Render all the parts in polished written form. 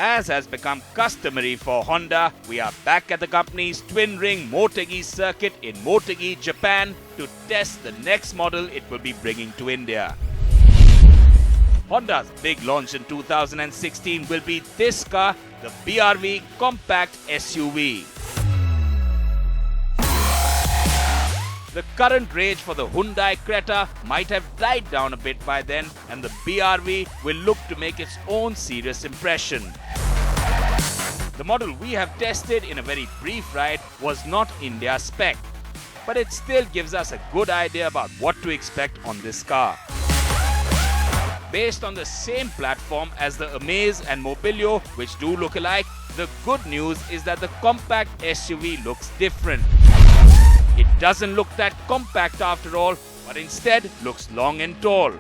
As has become customary for Honda, we are back at the company's twin-ring Motegi circuit in Motegi, Japan to test the next model it will be bringing to India. Honda's big launch in 2016 will be this car, the BRV Compact SUV. The current rage for the Hyundai Creta might have died down a bit by then, and the BRV will look to make its own serious impression. The model we have tested in a very brief ride was not India spec, but it still gives us a good idea about what to expect on this car. Based on the same platform as the Amaze and Mobilio, which do look alike, the good news is that the compact SUV looks different. It doesn't look that compact after all, but instead looks long and tall.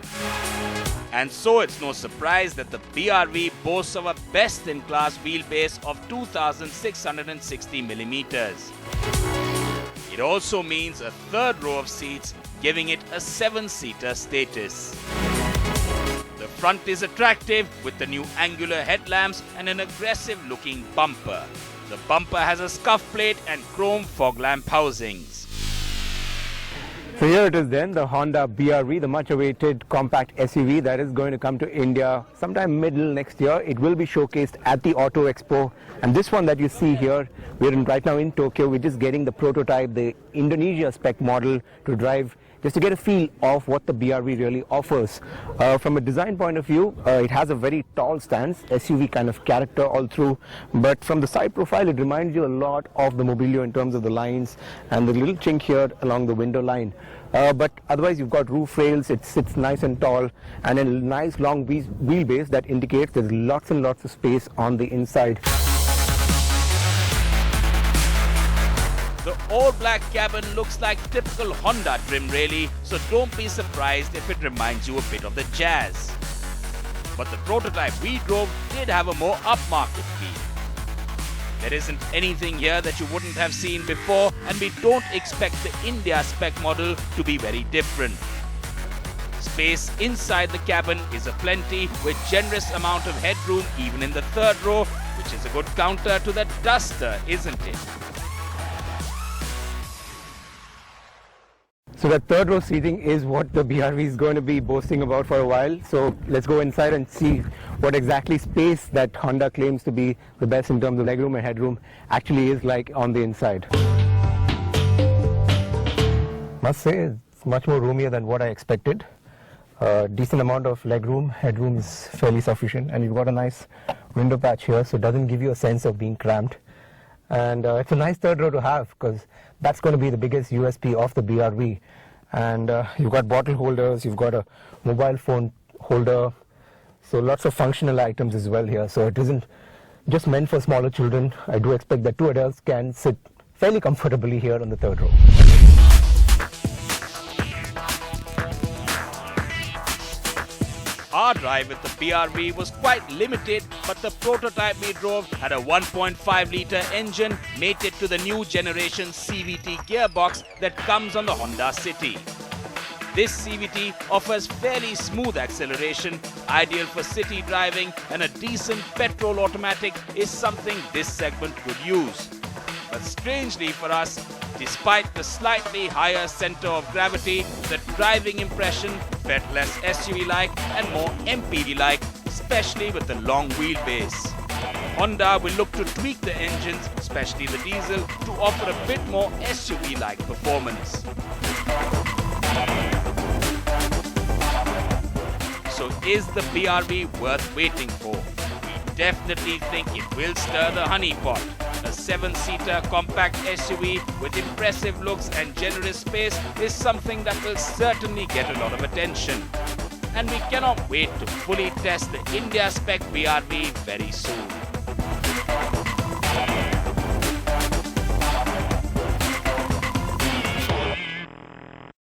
And so it's no surprise that the BRV boasts of a best-in-class wheelbase of 2,660mm. It also means a third row of seats, giving it a 7-seater status. The front is attractive with the new angular headlamps and an aggressive-looking bumper. The bumper has a scuff plate and chrome fog lamp housings. So here it is then, the Honda BRV, the much-awaited compact SUV that is going to come to India sometime middle next year. It will be showcased at the Auto Expo. And this one that you see here, we're right now in Tokyo. We're just getting the prototype, the Indonesia spec model to drive, just to get a feel of what the BRV really offers. From a design point of view, it has a very tall stance, SUV kind of character all through, but from the side profile it reminds you a lot of the Mobilio in terms of the lines and the little chink here along the window line. But otherwise you've got roof rails, it sits nice and tall, and a nice long wheelbase that indicates there's lots and lots of space on the inside. The all-black cabin looks like typical Honda trim really, so don't be surprised if it reminds you a bit of the Jazz. But the prototype we drove did have a more upmarket feel. There isn't anything here that you wouldn't have seen before, and we don't expect the India spec model to be very different. Space inside the cabin is aplenty, with generous amount of headroom even in the third row, which is a good counter to the Duster, isn't it? So that third row seating is what the BRV is going to be boasting about for a while. So let's go inside and see what exactly space that Honda claims to be the best in terms of legroom and headroom actually is like on the inside. Must say it's much more roomier than what I expected. Decent amount of legroom, headroom is fairly sufficient, and you've got a nice window patch here, so it doesn't give you a sense of being cramped. And it's a nice third row to have, because that's going to be the biggest USP of the BRV. And you've got bottle holders, you've got a mobile phone holder, so lots of functional items as well here. So it isn't just meant for smaller children. I do expect that 2 adults can sit fairly comfortably here on the third row. Our drive with the BRV was quite limited, but the prototype we drove had a 1.5-litre engine mated to the new generation CVT gearbox that comes on the Honda City. This CVT offers fairly smooth acceleration, ideal for city driving, and a decent petrol automatic is something this segment could use. But strangely for us, despite the slightly higher center of gravity, the driving impression felt less SUV-like and more MPV-like, especially with the long wheelbase. Honda will look to tweak the engines, especially the diesel, to offer a bit more SUV-like performance. So is the BRV worth waiting for? We definitely think it will stir the honeypot. A 7-seater compact SUV with impressive looks and generous space is something that will certainly get a lot of attention. And we cannot wait to fully test the India spec BRV very soon.